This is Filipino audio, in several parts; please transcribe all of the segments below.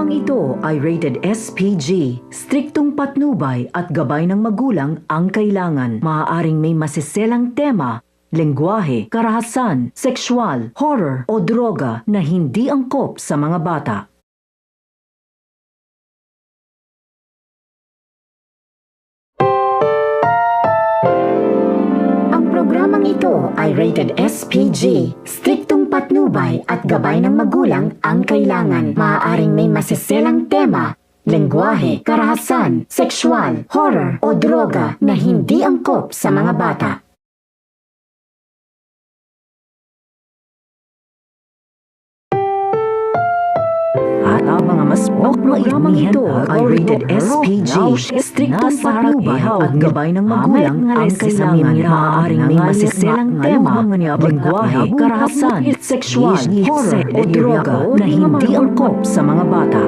programang ito ay rated SPG. Striktong patnubay at gabay ng magulang ang kailangan. Maaaring may masiselang tema, lengguwahe, karahasan, sexual, horror o droga na hindi angkop sa mga bata. Ang programang ito ay rated SPG. Striktong patnubay at gabay ng magulang ang kailangan. Maaaring may masiselang tema, lengguwahe, karahasan, sexual, horror o droga na hindi angkop sa mga bata. At ang mga mas programang ito ay rated SPG. Striktong patnubay at gabay ng magulang ang kailangan. Maaaring may masiselang tema, lengguwahe, karahasan, sexual, horror o droga na hindi angkop sa mga bata.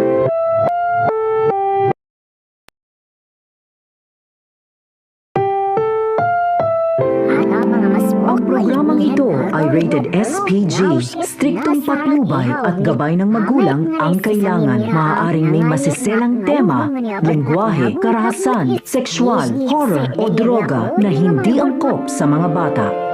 Ang programang ito ay rated SPG. Striktong patnubay at gabay ng magulang ang kailangan. Maaaring may masiselang tema, lengguwahe, karahasan, sexual, horror o droga na hindi angkop sa mga bata.